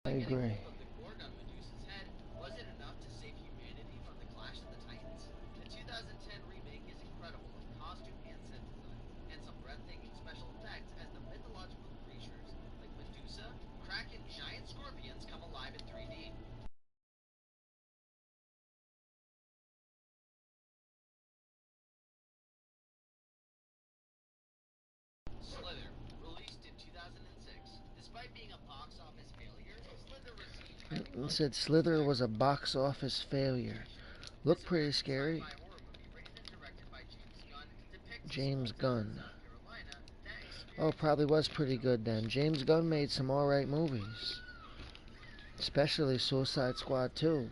I agree. It said Slither was a box office failure. Looked pretty scary. James Gunn. Oh, probably was pretty good then. James Gunn made some alright movies. Especially Suicide Squad 2.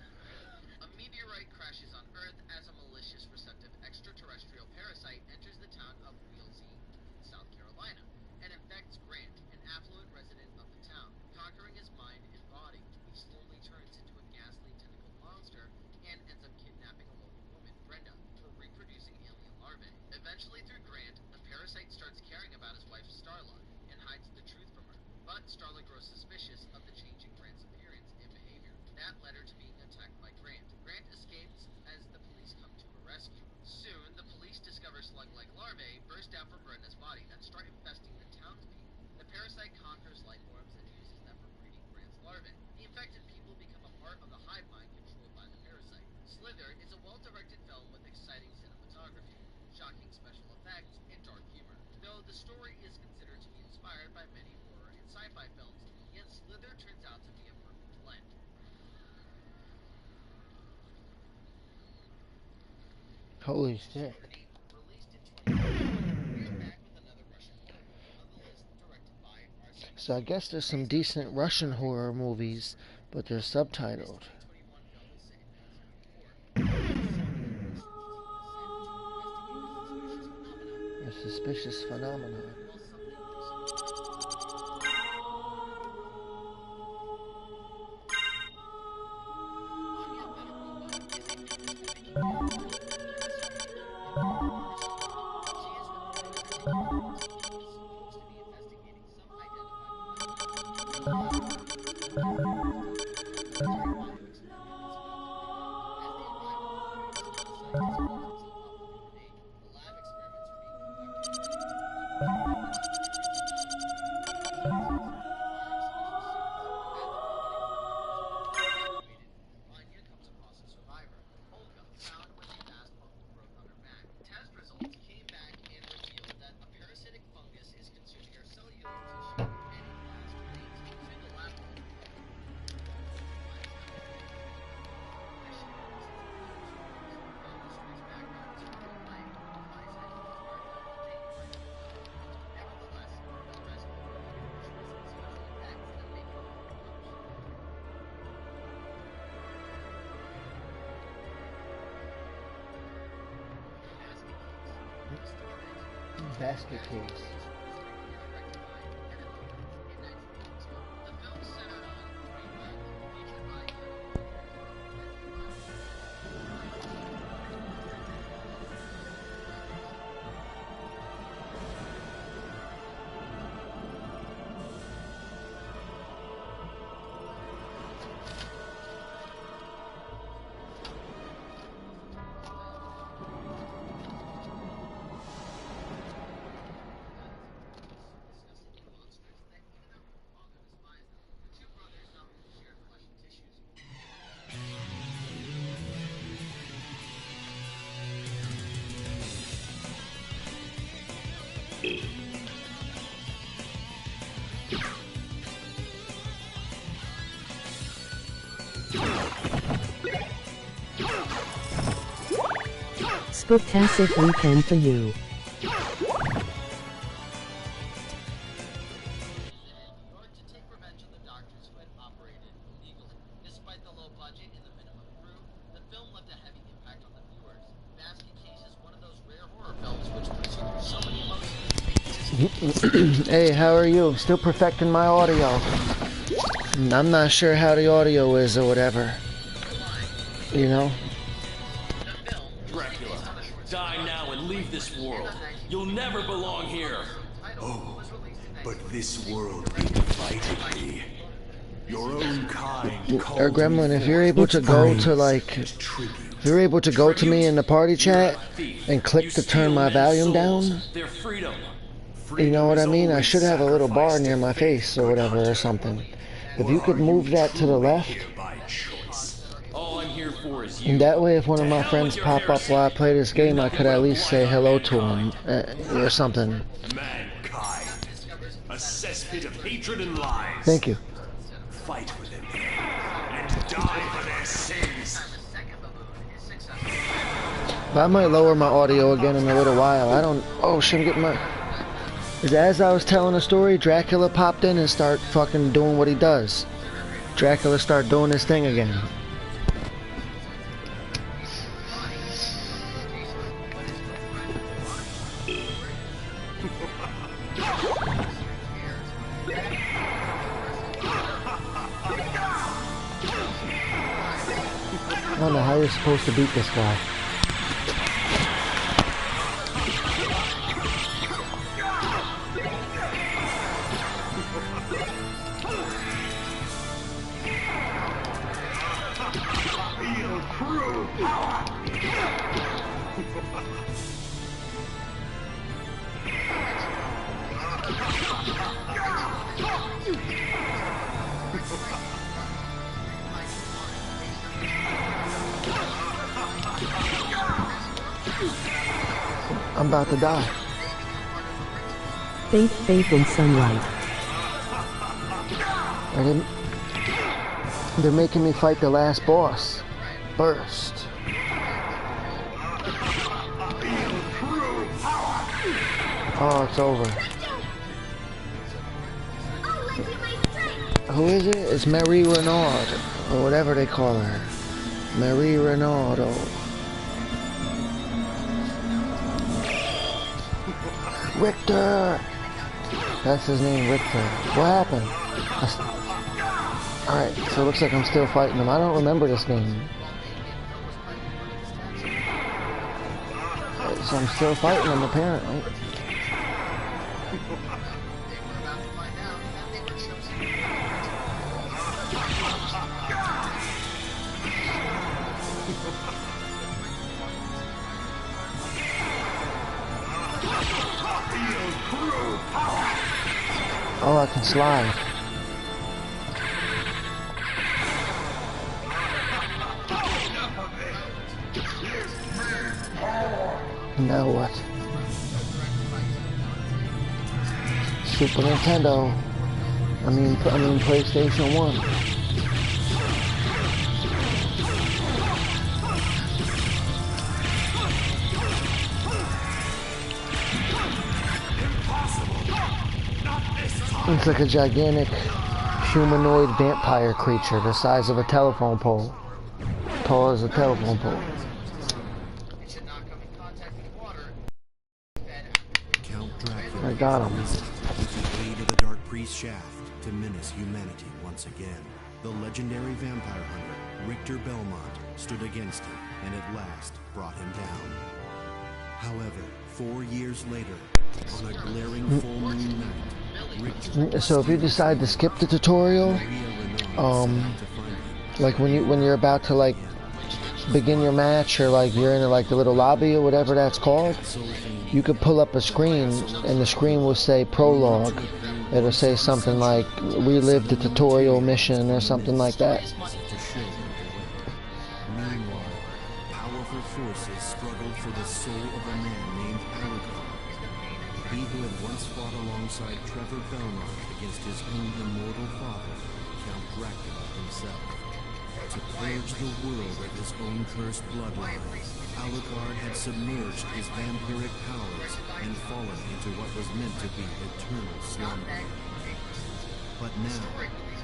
Holy shit. So I guess there's some decent Russian horror movies, but they're subtitled. A suspicious phenomenon. Basket case. Spooktastic weekend for you. Hey, how are you? Still perfecting my audio. I'm not sure how the audio is or whatever. You know? Dracula, die now and leave this world. You'll never belong here. Oh, but this world invited me. Your own kind. Or Gremlin, if you're able to go to like, if you're able to go to me in the party chat and click to turn my volume down, Their freedom. you know what I mean? I should have a little bar near my face or whatever or something. If you could move that to the left, All I'm here for is you. and that way if one of my friends pop up while I play this game, I could at least say hello to him or something. Mankind. A cesspit of hatred and lies. Thank you. Fight with them and die for their sins. But I might lower my audio again in a little while. I don't. Oh shit! I'm getting my. As I was telling a story, Dracula popped in and start fucking doing what he does. Dracula start doing his thing again. I don't know how you're supposed to beat this guy. I'm about to die. Faith, faith in sunlight. They're making me fight the last boss. Burst. Oh, it's over. Who is it? It's Marie Renaud, or whatever they call her. Marie Renaud. Richter! That's his name, Richter. What happened? Alright, so it looks like I'm still fighting him. I don't remember this game. So I'm still fighting him, apparently. Oh, I can slide. Now what? Super Nintendo. I mean PlayStation 1. It's like a gigantic humanoid vampire creature the size of a telephone pole. Tall as a telephone pole. I got him. With the aid of the Dark Priest shaft to menace humanity once again. The legendary vampire hunter, Richter Belmont, stood against him and at last brought him down. However, 4 years later, on a glaring full moon night, Richter... So if you decide to skip the tutorial, like when you're about to like begin your match, or like you're in like the little lobby or whatever that's called, you could pull up a screen and the screen will say prologue. It'll say something like relive the tutorial mission or something like that. Meanwhile, powerful forces struggled for the soul of a man named Allegor. He who had once fought alongside Trevor Belmont against his own immortal father, Count Dracula himself. To purge the world of his own cursed bloodline, Alucard had submerged his vampiric powers and fallen into what was meant to be eternal slumber. But now,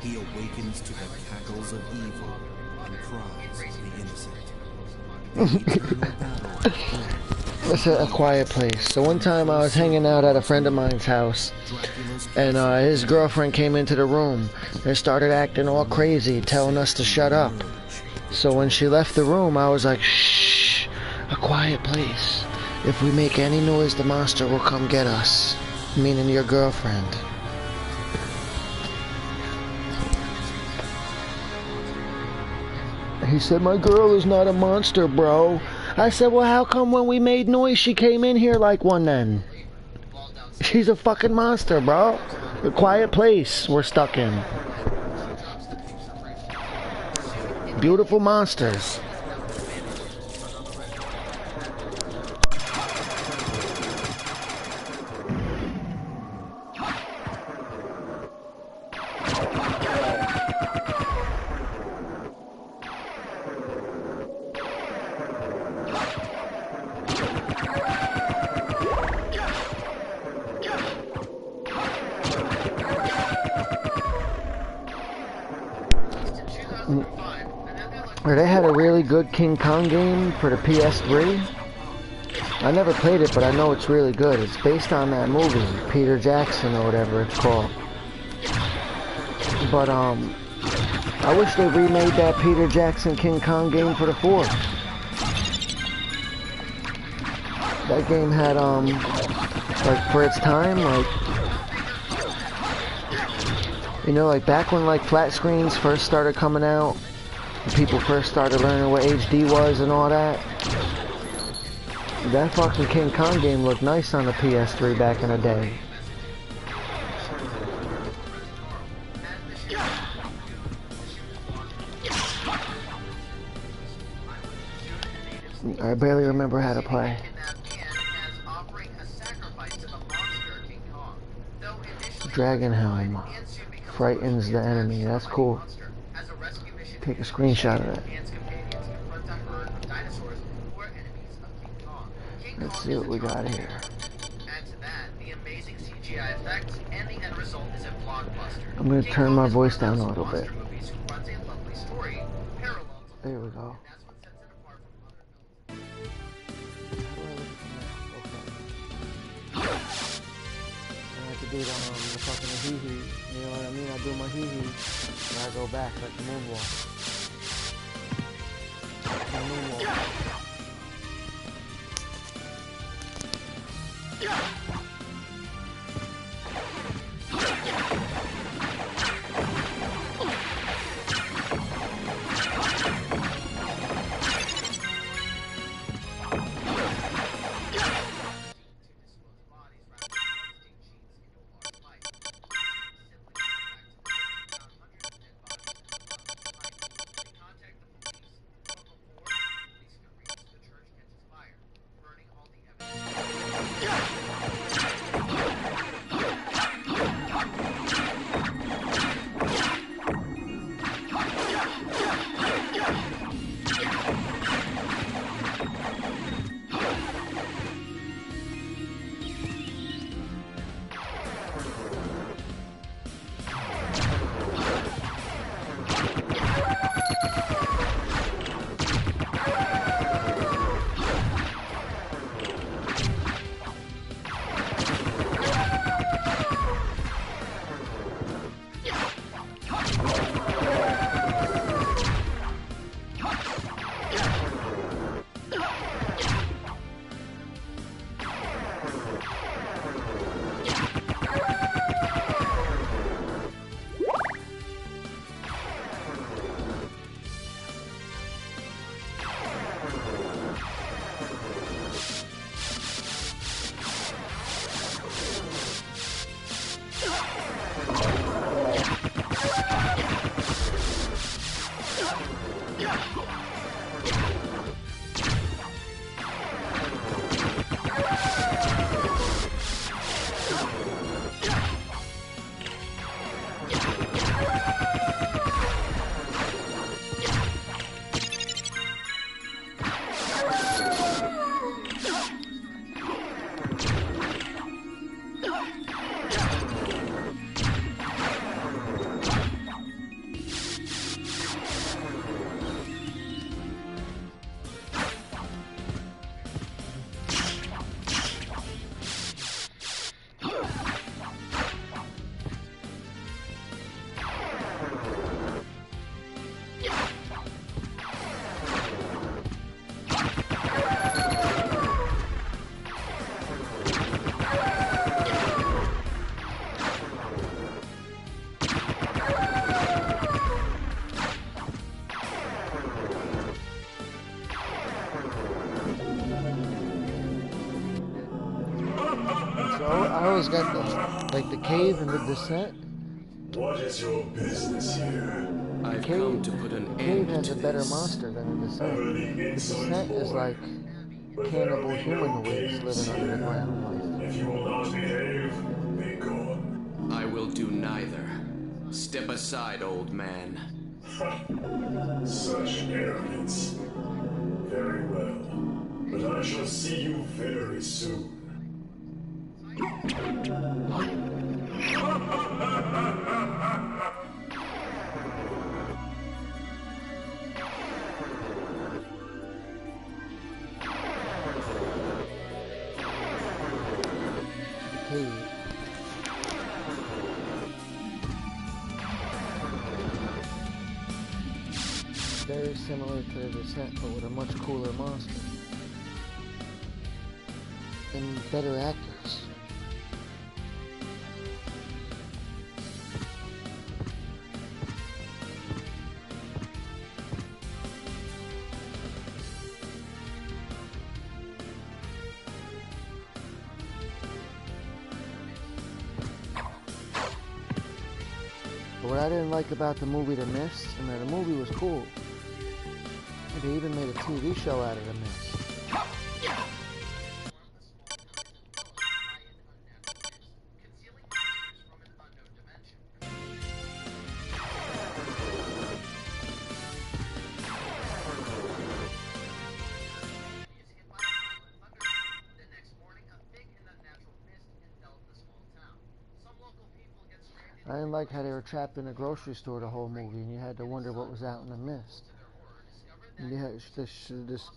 he awakens to the cackles of evil and cries of the innocent. The eternal battle. It's a quiet place. So one time I was hanging out at a friend of mine's house, and his girlfriend came into the room and started acting all crazy, telling us to shut up. So when she left the room, I was like, shh, a quiet place. If we make any noise, the monster will come get us. Meaning your girlfriend. He said, my girl is not a monster, bro. I said, well, how come when we made noise she came in here like one then? She's a fucking monster, bro. A quiet place we're stuck in. Beautiful monsters. They had a really good King Kong game for the PS3. I never played it, but I know it's really good. It's based on that movie, Peter Jackson or whatever it's called. But I wish they remade that Peter Jackson King Kong game for the 4. That game had like for its time, like, you know, like back when like flat screens first started coming out. People first started learning what HD was and all that. That fucking King Kong game looked nice on the PS3 back in the day. I barely remember how to play. Dragon Helm frightens the enemy. That's cool. Take a screenshot of that. Let's see what we got here. I'm going to turn my voice down a little bit. There we go. I have to do the fucking hee-hee. You know what I mean? I do my hee-hee and I go back like the moonwalk. he's got the, like the cave and the descent. What is your business here? I've Cave, come to put an Cave end has to a better this. monster than the I'm descent. the The insolent descent is boy. like But there'll cannibal be no humanoids games living under the here. ground. If you will not behave, be gone. I will do neither. Step aside, old man. Such arrogance. Very well. But I shall see you very soon. Cave. Very similar to the descent, but with a much cooler monster. And better actors. But what I didn't like about the movie The Mist, I mean, the movie was cool. They even made a TV show out of The Mist. I didn't like how they were trapped in a grocery store the whole movie, and you had to wonder what was out in the mist. And you had this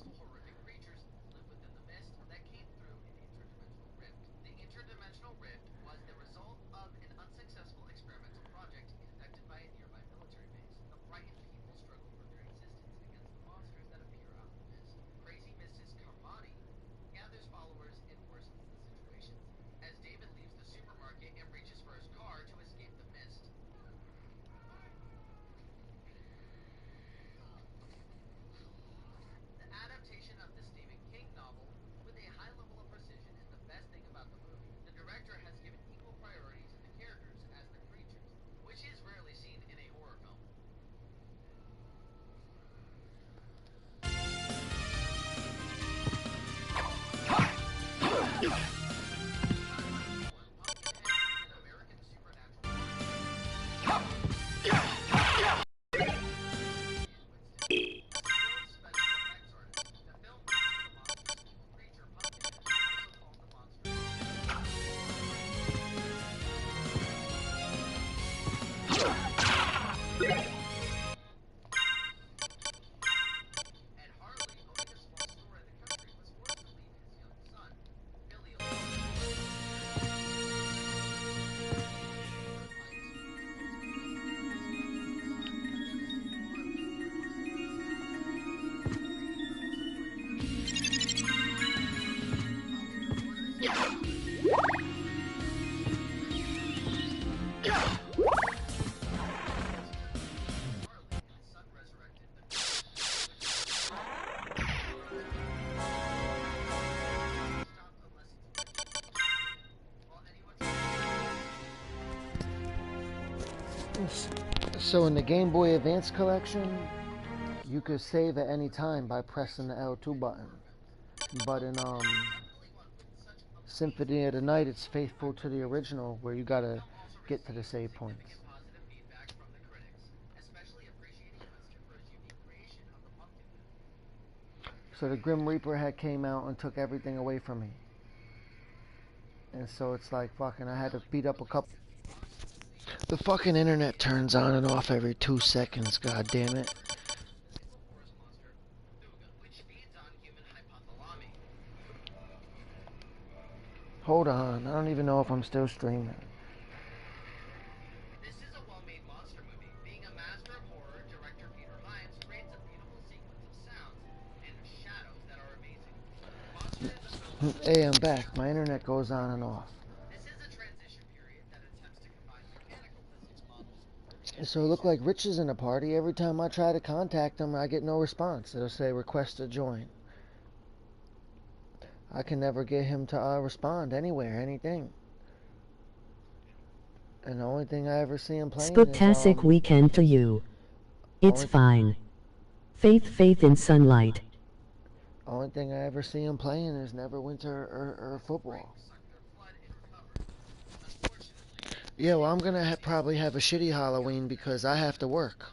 So in the Game Boy Advance collection, you could save at any time by pressing the L2 button. But in Symphony of the Night, it's faithful to the original, where you gotta get to the save points. So the Grim Reaper had came out and took everything away from me. And so it's like fucking, I had to beat up a couple. The fucking internet turns on and off every 2 seconds, god damn it. Hold on, I don't even know if I'm still streaming. Hey, I'm back. My internet goes on and off. So it looked like Rich is in a party. Every time I try to contact him, I get no response. It'll say request to join. I can never get him to respond anywhere, anything. And the only thing I ever see him playing Spooktastic is, weekend for you. It's fine. Faith in sunlight. only thing I ever see him playing is Neverwinter or football. Yeah, well, I'm gonna probably have a shitty Halloween because I have to work.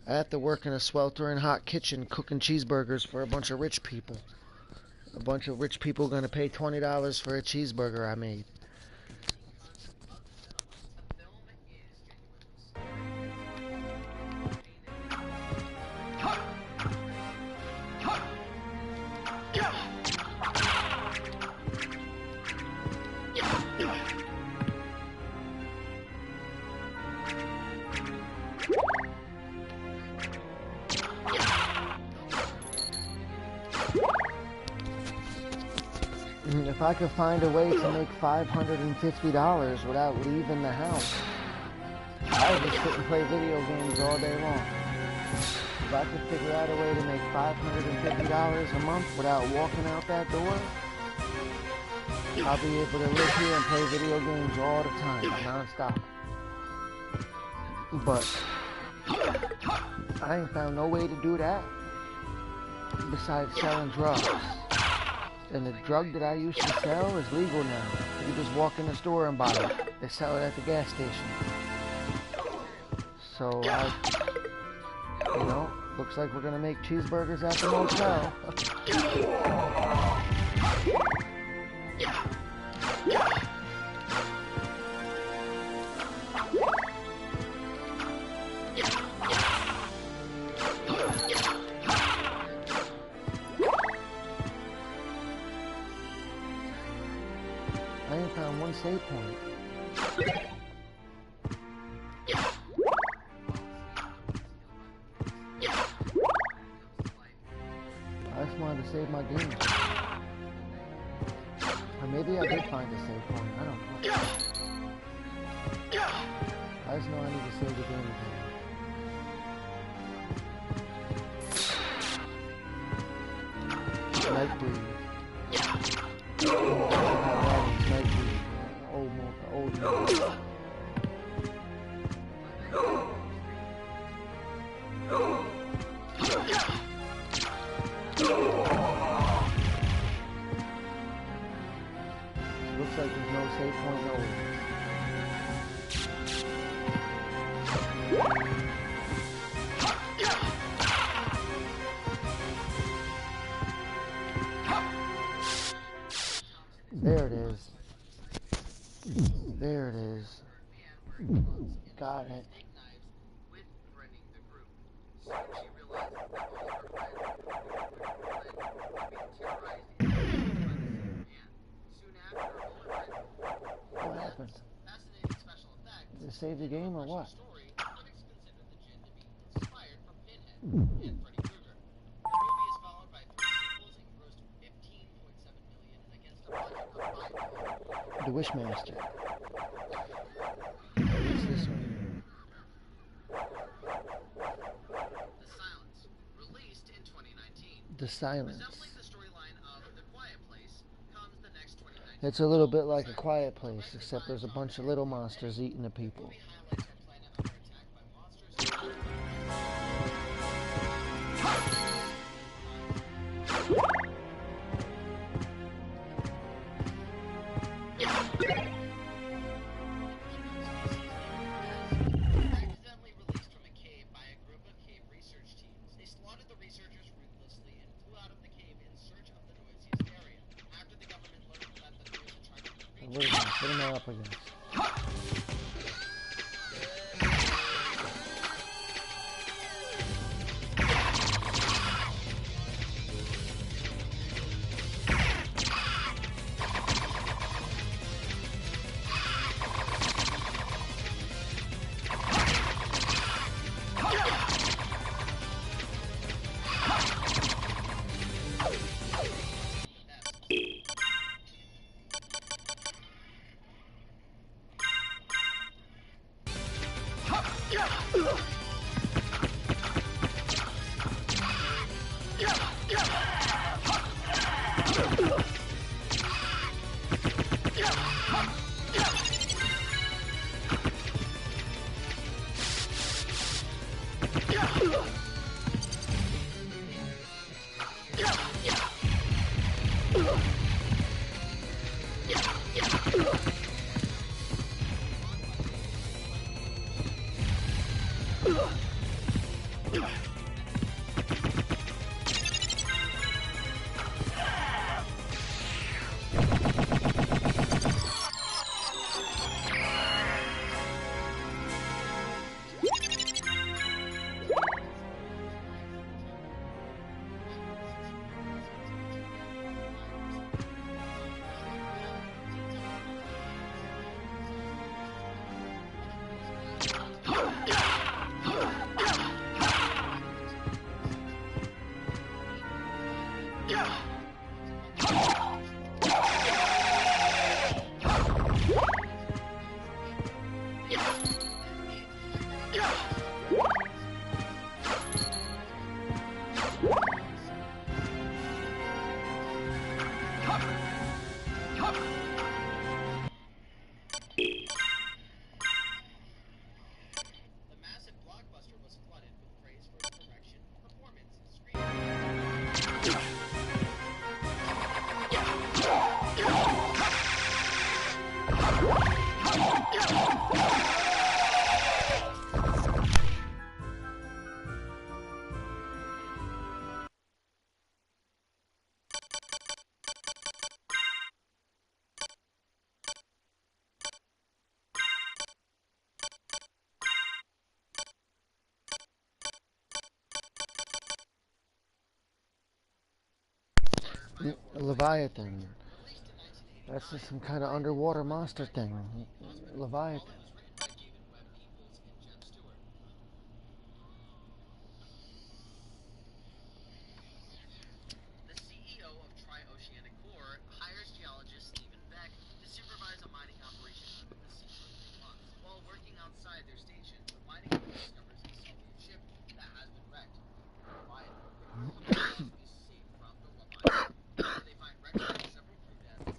I have to work in a sweltering hot kitchen cooking cheeseburgers for a bunch of rich people. A bunch of rich people gonna pay $20 for a cheeseburger I made. If I could find a way to make $550 without leaving the house, I would just sit and play video games all day long. If I could figure out a way to make $550 a month without walking out that door, I'll be able to live here and play video games all the time, non-stop. But I ain't found no way to do that besides selling drugs. And the drug that I used to sell is legal now. You just walk in the store and buy it. They sell it at the gas station. So looks like we're gonna make cheeseburgers at the motel. I ain't found one save point. I just wanted to save my game. Or maybe I did find a save point. I don't know. I just know I need to save the game again. Nightbreed. Old man. Looks like there's no save point nowhere. There it is. There it is. Got it. What happened? Did it save the game or what? The Wishmaster. What's this one? The Silence, released in 2019. The Silence. Resembling the storyline of The Quiet Place comes the next 2019. It's a little bit like A Quiet Place, except there's a bunch of little monsters eating the people. Movie highlights our planet under attack by monsters. Accidentally released from a cave by a group of cave research teams. They slaughtered the researchers ruthlessly and flew out of the cave in search of the noisiest area. After the government learned that the news had tried to What is this? What am I up against? Leviathan. That's just some kind of underwater monster thing. Leviathan. The CEO of Tri-Oceanic Core hires geologist Stephen Beck to supervise a mining operation under the sea for 3 months. While working outside their station, the mining crew discovers a Soviet ship that has been wrecked. Leviathan. The crew is safe from the Leviathan, where they find records of several crew deaths.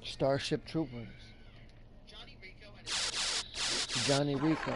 Starship Troopers. Johnny Rico and his Johnny Rico.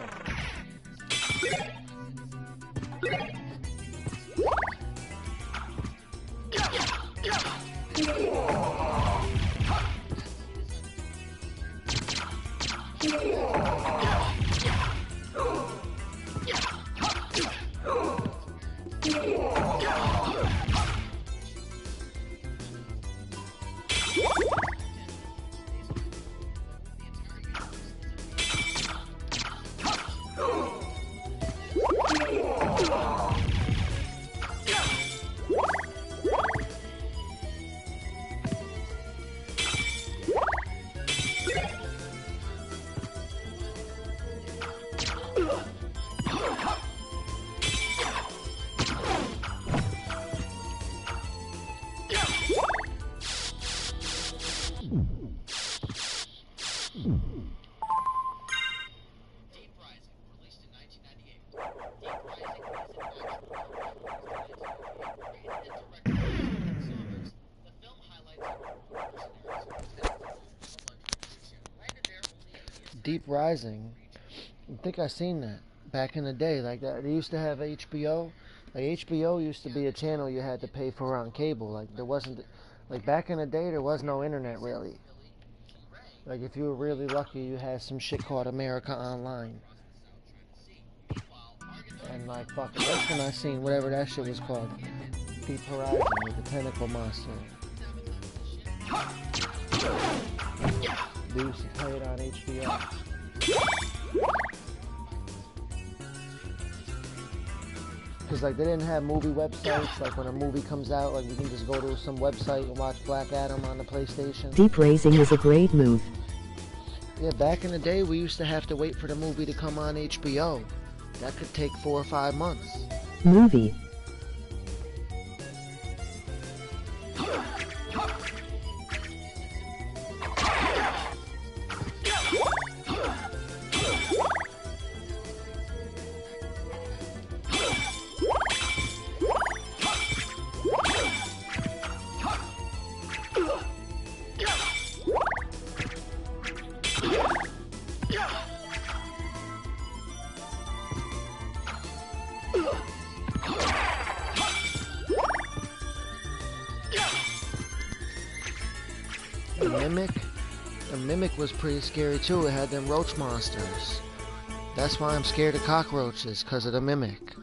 Deep Rising, released in 1998. Deep Rising is an action film written and directed by Steven Sommers. The film highlights mercenaries who attempt to board a luxury cruise ship. Landed there only to be Deep Rising. I think I seen that back in the day. Like that, they used to have HBO. Like HBO used to be a channel you had to pay for on cable. Like there wasn't, like back in the day, there was no internet really. Like if you were really lucky, you had some shit called America Online. And like fucking, that's when I seen whatever that shit was called, Deep Horizon with the tentacle monster. They used to play it on HBO. Because like they didn't have movie websites. Like when a movie comes out, like we can just go to some website and watch Black Adam on the PlayStation. Deep Rising is a great move. Yeah, back in the day, we used to have to wait for the movie to come on HBO. That could take 4 or 5 months. Movie. The Mimic was pretty scary too. It had them roach monsters. That's why I'm scared of cockroaches, because of the Mimic.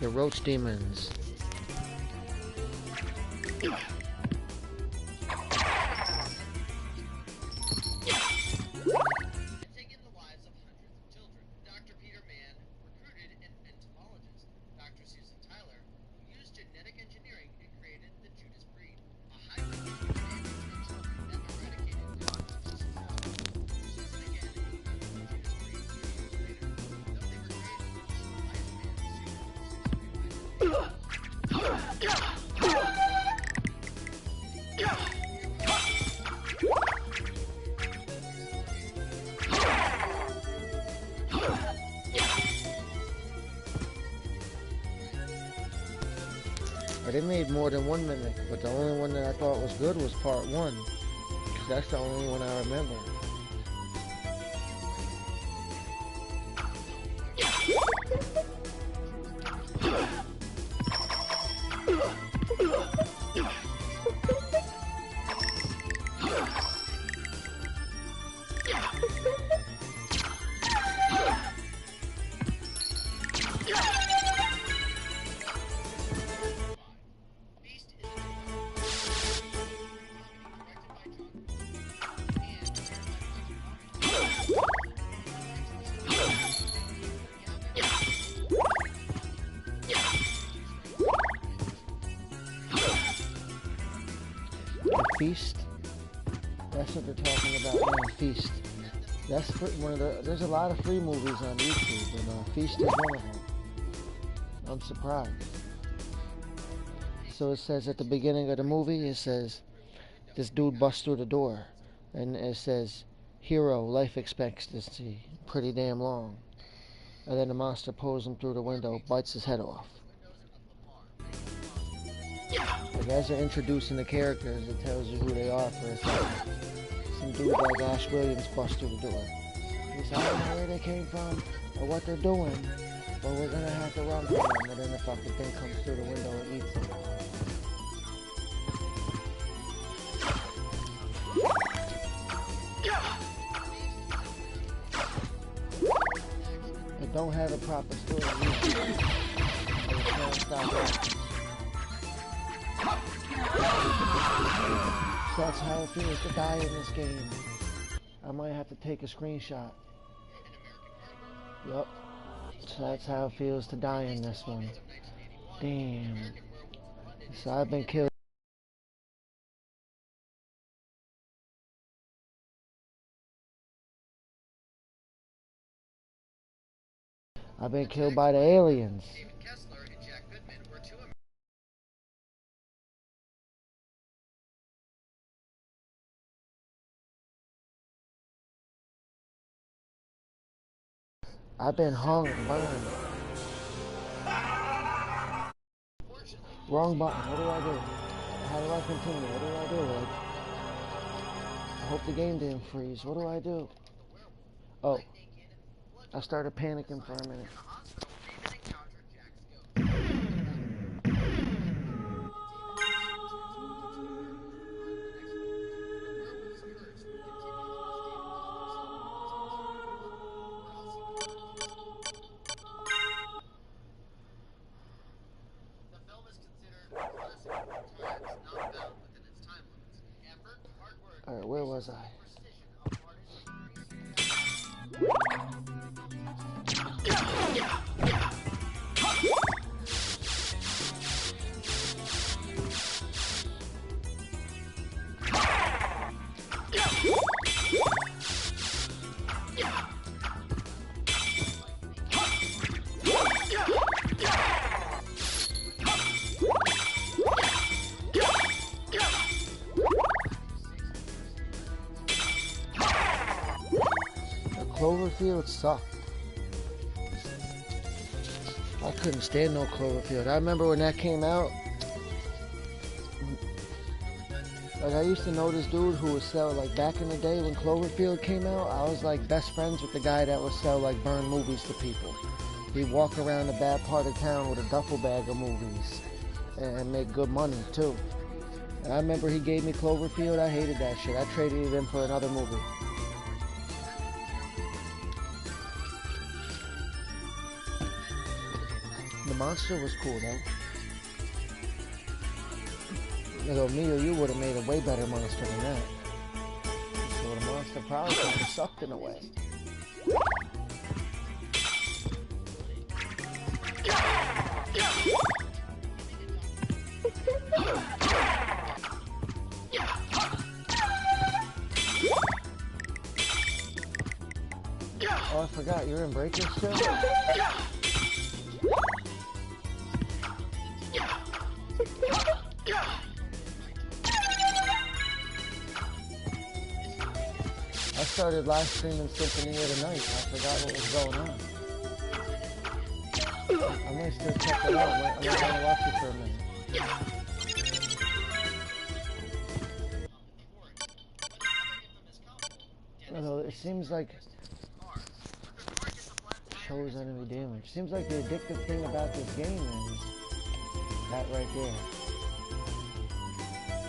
The roach demons. taken the lives of hundreds of children. Dr. Peter Mann recruited an entomologist, Dr. Susan But it made more than one mimic, but the only one that I thought was good was part one. Because that's the only one I remember. Feast. That's what they're talking about now. Feast. That's one of the. There's a lot of free movies on YouTube, and Feast is one of them. I'm surprised. So it says at the beginning of the movie, it says this dude busts through the door, and it says hero life expectancy pretty damn long, and then the monster pulls him through the window, bites his head off. Like as they're introducing the characters, it tells you who they are for a second. Some dude like Ash Williams busts through the door. He said, I don't know where they came from or what they're doing, but we're gonna have to run from them. And then the fucking thing comes through the window and eats them. It don't have a proper story. It can't stop that. So that's how it feels to die in this game. I might have to take a screenshot. Yup. So that's how it feels to die in this one. Damn. So I've been killed. I've been killed by the aliens. I've been hung and burned. Wrong button. What do I do? How do I continue? What do I do? Like, I hope the game didn't freeze. What do I do? Oh. I started panicking for a minute. Alright, where was I? Cloverfield sucked. I couldn't stand no Cloverfield. I remember when that came out. Like I used to know this dude who would sell, like back in the day when Cloverfield came out, I was like best friends with the guy that would sell like burned movies to people. He'd walk around the bad part of town with a duffel bag of movies and make good money too. And I remember he gave me Cloverfield. I hated that shit. I traded it in for another movie. The monster was cool though. Although me or you would have made a way better monster than that. So the monster probably would have sucked in a way. Oh, I forgot, you're in Breakers too? I started live streaming Symphony of the night. I forgot what was going on. I might still check it out. I'm not gonna watch it for a minute. Although it seems like shows enemy damage. Seems like the addictive thing about this game is that right there.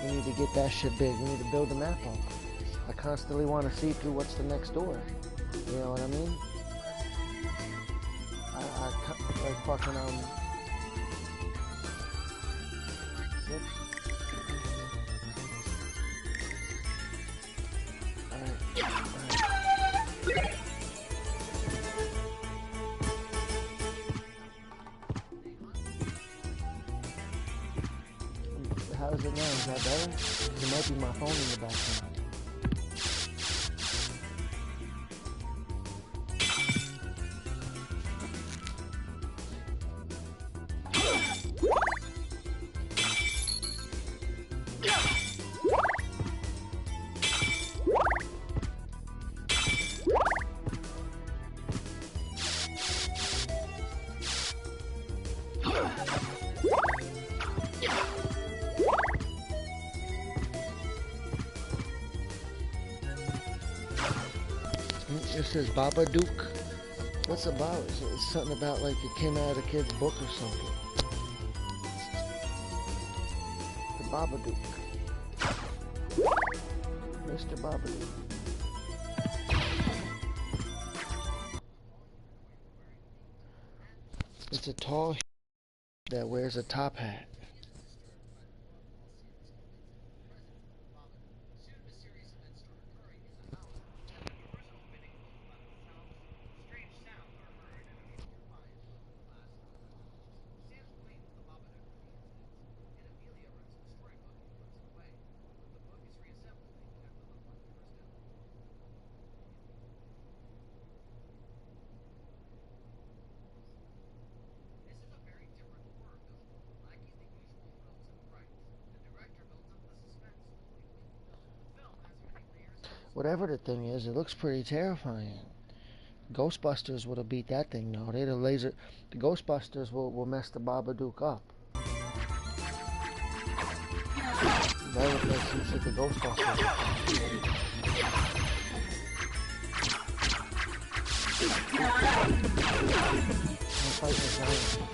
We need to get that shit big. We need to build the map up. I constantly want to see through what's the next door. You know what I mean? Like fucking Whoops. How is it now? Is that better? It might be my phone in the background. It says Babadook. What's it about? It's something about like it came out of a kid's book or something. The Babadook. Mr. Babadook. It's a tall that wears a top hat. Whatever the thing is, it looks pretty terrifying. Ghostbusters would have beat that thing though. They'd have laser. The Ghostbusters will mess the Babadook up. That would make sense with the Ghostbusters. I'm fighting a giant.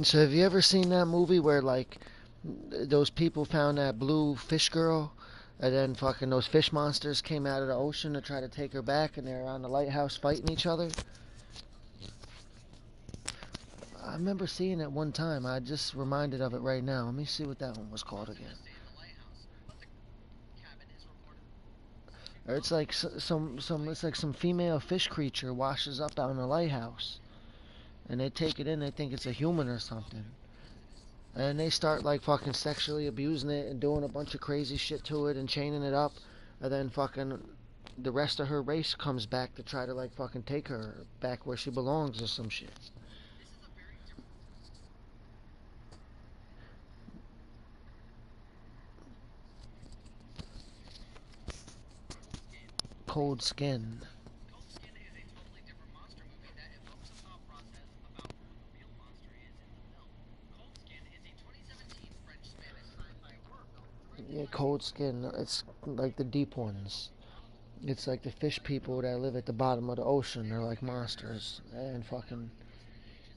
So have you ever seen that movie where like those people found that blue fish girl and then fucking those fish monsters came out of the ocean to try to take her back and they're on the lighthouse fighting each other? I remember seeing it one time. I just reminded of it right now. Let me see what that one was called again. Or it's like some female fish creature washes up out in the lighthouse. And they take it in, they think it's a human or something. And they start like fucking sexually abusing it and doing a bunch of crazy shit to it and chaining it up. And then fucking the rest of her race comes back to try to like fucking take her back where she belongs or some shit. Cold Skin. Yeah, Cold Skin. It's like the deep ones. It's like the fish people that live at the bottom of the ocean. They're like monsters. And fucking,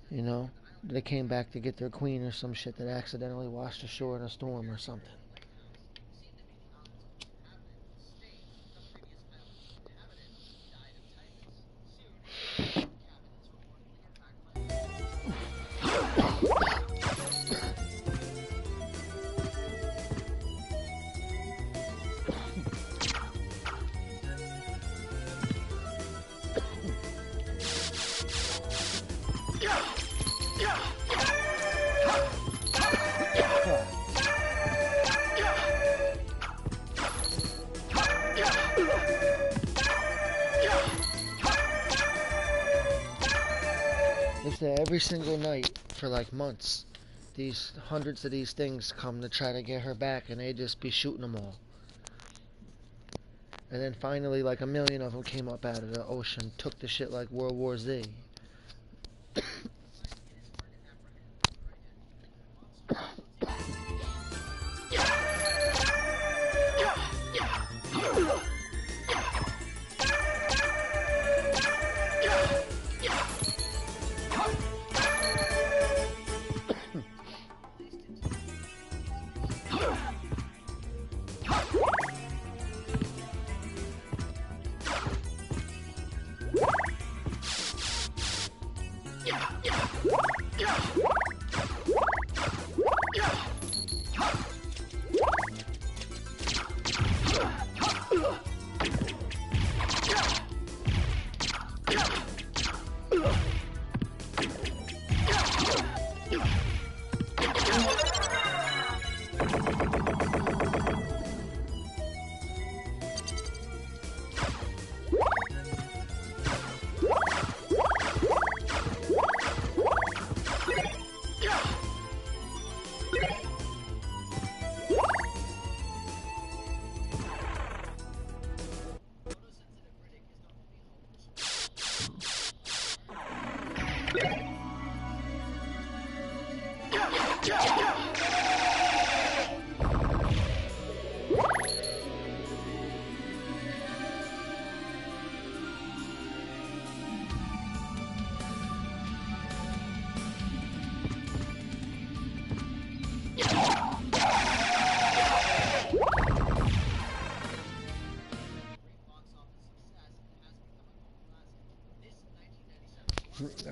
you know, they came back to get their queen or some shit that accidentally washed ashore in a storm or something. every single night for like months, these hundreds of these things come to try to get her back, and they just be shooting them all. And then finally, like 1,000,000 of them came up out of the ocean, took the shit like World War Z.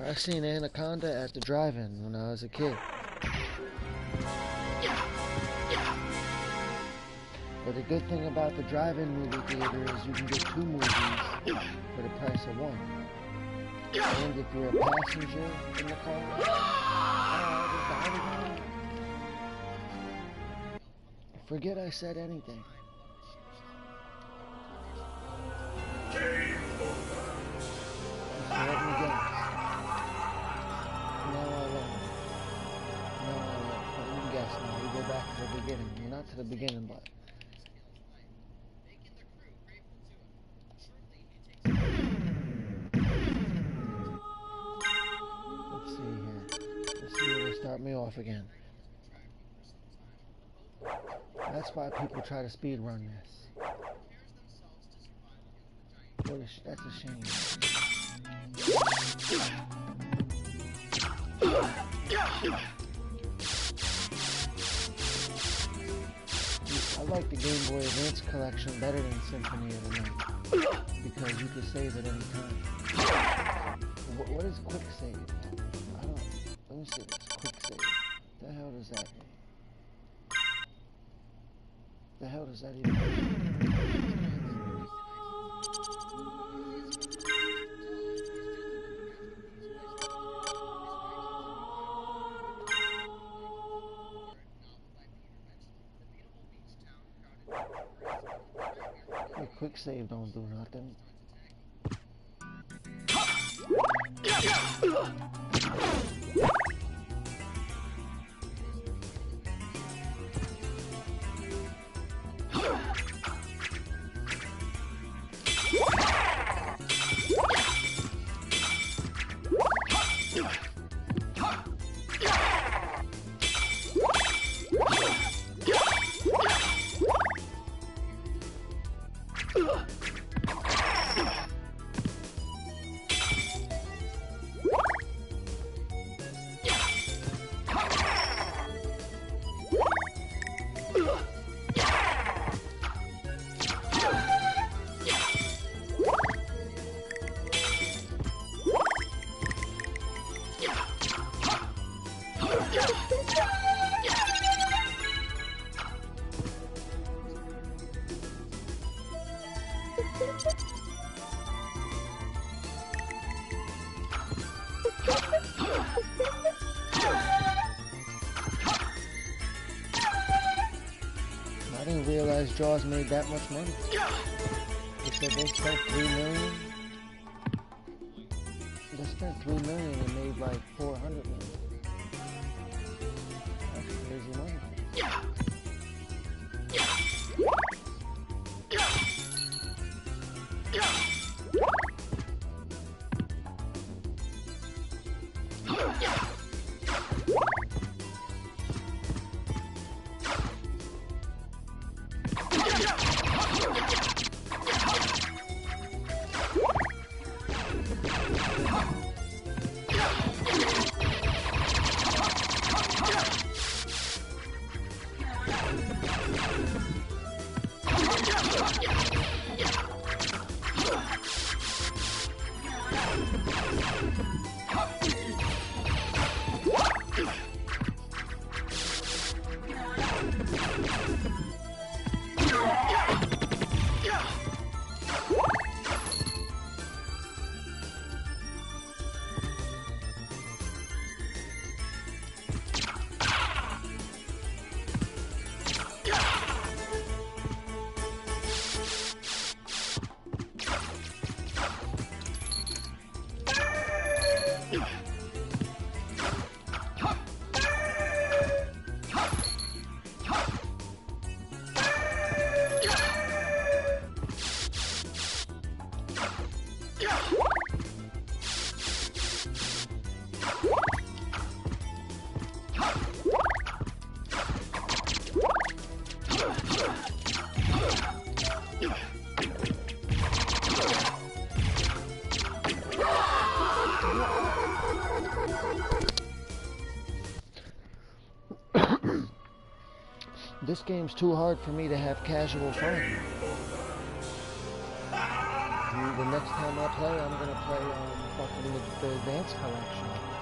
I seen Anaconda at the drive-in when I was a kid. But the good thing about the drive-in movie theater is you can get 2 movies for the price of 1. And if you're a passenger in the car, forget I said anything. Game over. Let me guess. No, I won't. Let me guess now. We go back to the beginning. Well, not to the beginning, but... Let's see here. Let's see where they start me off again. That's why people try to speed run this. That's a shame. I like the Game Boy Advance collection better than Symphony of the Night because you can save at any time. What is quick save? I don't. Let me see this quick save. The hell does that mean? The hell does that even mean? Quick save don't do nothing. I didn't realize Jaws made that much money. They said they spent $3 million. They spent $3 million and made like $400 million. That's crazy money. This game's too hard for me to have casual fun. The next time I play, I'm gonna play fucking the Advanced Collection.